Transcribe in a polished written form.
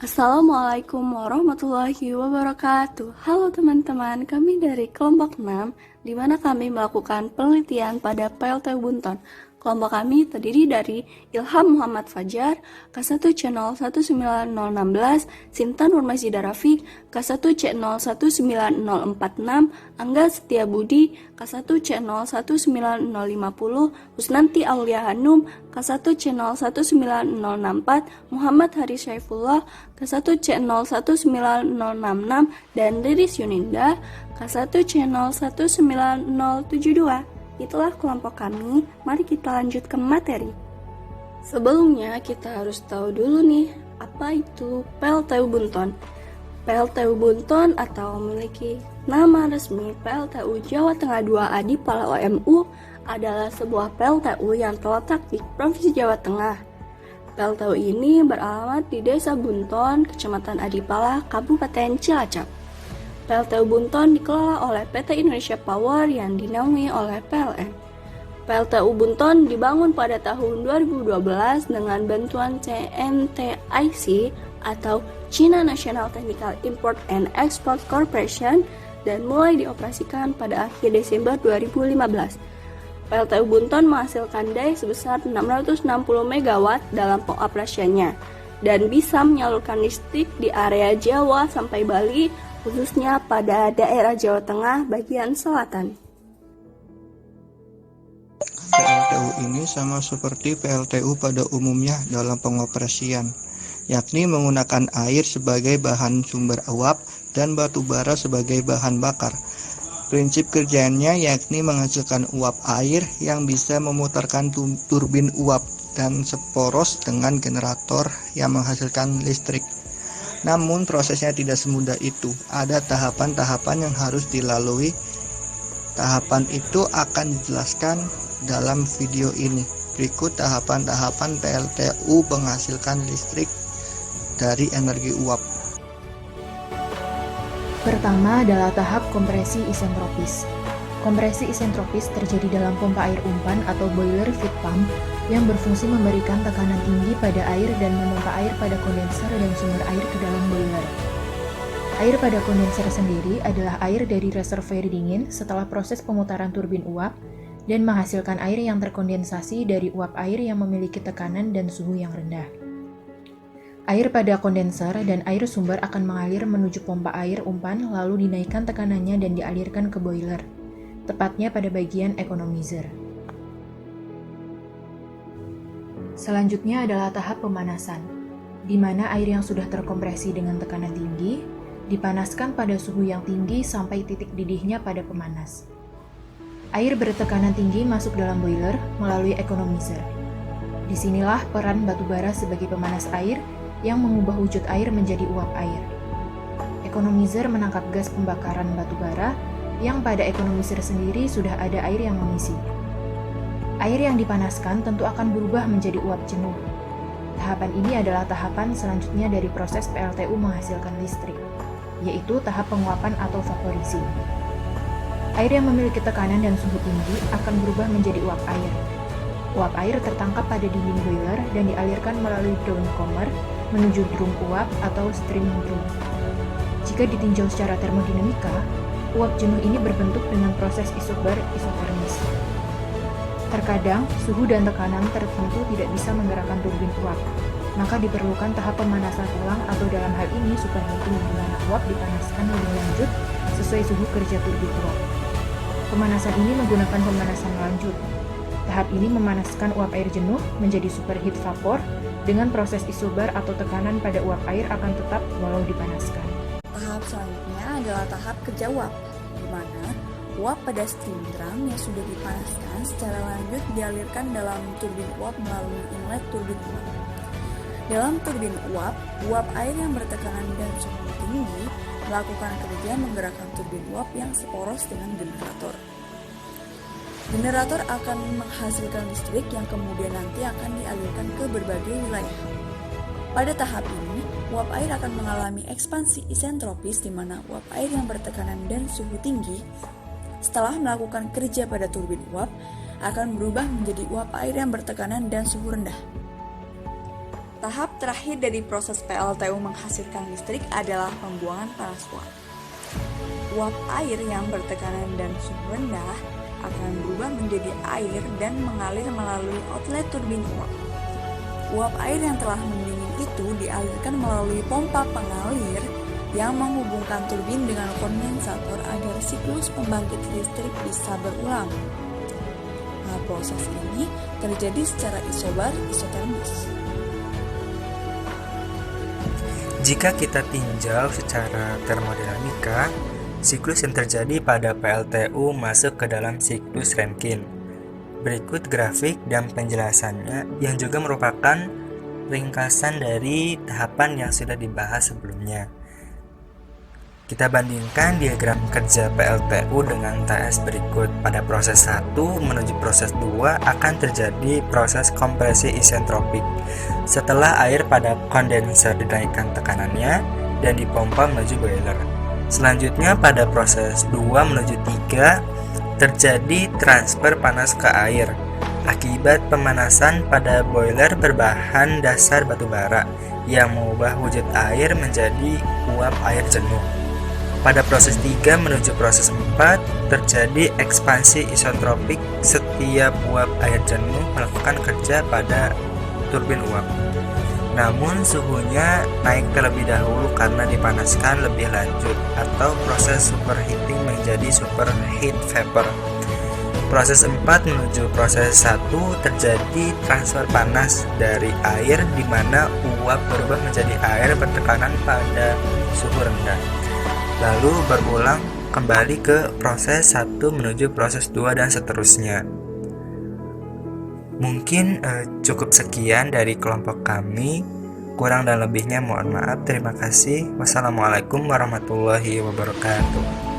Assalamualaikum warahmatullahi wabarakatuh. Halo teman-teman, kami dari kelompok 6, di mana kami melakukan penelitian pada PLTU Bunton. Kelompok kami terdiri dari Ilham Muhammad Fajar, K1 Channel 19016, Sinta Nurmazida Rafiq, K1 Channel 19046, Angga Setia Budi, K1 Channel 19050, Husnanti Aulia Hanum, K1 Channel 19064, Muhammad Haris Syaifullah, K1 Channel 19066, dan Riris Yuninda, K1 Channel 19072. Itulah kelompok kami, mari kita lanjut ke materi. Sebelumnya kita harus tahu dulu nih, apa itu PLTU Bunton. PLTU Bunton atau memiliki nama resmi PLTU Jawa Tengah 2 Adipala OMU adalah sebuah PLTU yang terletak di Provinsi Jawa Tengah. PLTU ini beralamat di Desa Bunton, Kecamatan Adipala, Kabupaten Cilacap. PLTU Bunton dikelola oleh PT Indonesia Power yang dinaungi oleh PLN. PLTU Bunton dibangun pada tahun 2012 dengan bantuan CNTIC atau China National Technical Import and Export Corporation dan mulai dioperasikan pada akhir Desember 2015. PLTU Bunton menghasilkan daya sebesar 660 MW dalam pengoperasiannya dan bisa menyalurkan listrik di area Jawa sampai Bali, khususnya pada daerah Jawa Tengah bagian selatan. PLTU ini sama seperti PLTU pada umumnya dalam pengoperasian, yakni menggunakan air sebagai bahan sumber uap dan batu bara sebagai bahan bakar. Prinsip kerjanya yakni menghasilkan uap air yang bisa memutarkan turbin uap dan seporos dengan generator yang menghasilkan listrik. Namun prosesnya tidak semudah itu, ada tahapan-tahapan yang harus dilalui. Tahapan itu akan dijelaskan dalam video ini. Berikut tahapan-tahapan PLTU menghasilkan listrik dari energi uap. Pertama adalah tahap kompresi isentropis. Kompresi isentropis terjadi dalam pompa air umpan atau boiler feed pump yang berfungsi memberikan tekanan tinggi pada air dan memompa air pada kondenser dan sumber air ke dalam boiler. Air pada kondenser sendiri adalah air dari reservoir dingin setelah proses pemutaran turbin uap dan menghasilkan air yang terkondensasi dari uap air yang memiliki tekanan dan suhu yang rendah. Air pada kondenser dan air sumber akan mengalir menuju pompa air umpan lalu dinaikkan tekanannya dan dialirkan ke boiler, tepatnya pada bagian economizer. Selanjutnya adalah tahap pemanasan, di mana air yang sudah terkompresi dengan tekanan tinggi dipanaskan pada suhu yang tinggi sampai titik didihnya pada pemanas. Air bertekanan tinggi masuk dalam boiler melalui economizer. Disinilah peran batu bara sebagai pemanas air yang mengubah wujud air menjadi uap air. Economizer menangkap gas pembakaran batu bara yang pada economizer sendiri sudah ada air yang mengisi. Air yang dipanaskan tentu akan berubah menjadi uap jenuh. Tahapan ini adalah tahapan selanjutnya dari proses PLTU menghasilkan listrik, yaitu tahap penguapan atau vaporising. Air yang memiliki tekanan dan suhu tinggi akan berubah menjadi uap air. Uap air tertangkap pada dinding boiler dan dialirkan melalui downcomer menuju drum uap atau streaming drum. Jika ditinjau secara termodinamika, uap jenuh ini berbentuk dengan proses isobar isotermis. Terkadang, suhu dan tekanan tertentu tidak bisa menggerakkan turbin uap, maka diperlukan tahap pemanasan ulang atau dalam hal ini superheating di mana uap dipanaskan lebih lanjut sesuai suhu kerja turbin uap. Pemanasan ini menggunakan pemanasan lanjut. Tahap ini memanaskan uap air jenuh menjadi superheat vapor dengan proses isobar atau tekanan pada uap air akan tetap walau dipanaskan. Tahap selanjutnya adalah tahap kerja uap, di mana uap pada steam drum yang sudah dipanaskan secara lanjut dialirkan dalam turbin uap melalui inlet turbin uap. Dalam turbin uap, uap air yang bertekanan dan suhu tinggi melakukan kerja menggerakkan turbin uap yang seporos dengan generator. Generator akan menghasilkan listrik yang kemudian nanti akan dialirkan ke berbagai wilayah. Pada tahap ini, uap air akan mengalami ekspansi isentropis di mana uap air yang bertekanan dan suhu tinggi setelah melakukan kerja pada turbin uap akan berubah menjadi uap air yang bertekanan dan suhu rendah. Tahap terakhir dari proses PLTU menghasilkan listrik adalah pembuangan panas uap. Uap air yang bertekanan dan suhu rendah akan berubah menjadi air dan mengalir melalui outlet turbin uap. Uap air yang telah mendingin itu dialirkan melalui pompa pengalir yang menghubungkan turbin dengan kondensator agar siklus pembangkit listrik bisa berulang. Nah, proses ini terjadi secara isobar isotermus. Jika kita tinjau secara termodinamika, siklus yang terjadi pada PLTU masuk ke dalam siklus Rankine. Berikut grafik dan penjelasannya yang juga merupakan ringkasan dari tahapan yang sudah dibahas sebelumnya. Kita bandingkan diagram kerja PLTU dengan TS berikut. Pada proses 1 menuju proses 2 akan terjadi proses kompresi isentropik. Setelah air pada kondenser dinaikkan tekanannya dan dipompa menuju boiler. Selanjutnya pada proses 2 menuju 3 terjadi transfer panas ke air akibat pemanasan pada boiler berbahan dasar batu bara yang mengubah wujud air menjadi uap air jenuh. Pada proses 3 menuju proses 4 terjadi ekspansi isotropik. Setiap uap air jenuh melakukan kerja pada turbin uap. Namun suhunya naik terlebih dahulu karena dipanaskan lebih lanjut atau proses superheating menjadi superheat vapor. Proses 4 menuju proses 1 terjadi transfer panas dari air di mana uap berubah menjadi air bertekanan pada suhu rendah. Lalu berulang kembali ke proses 1 menuju proses 2 dan seterusnya. Mungkin cukup sekian dari kelompok kami. Kurang dan lebihnya mohon maaf. Terima kasih. Wassalamualaikum warahmatullahi wabarakatuh.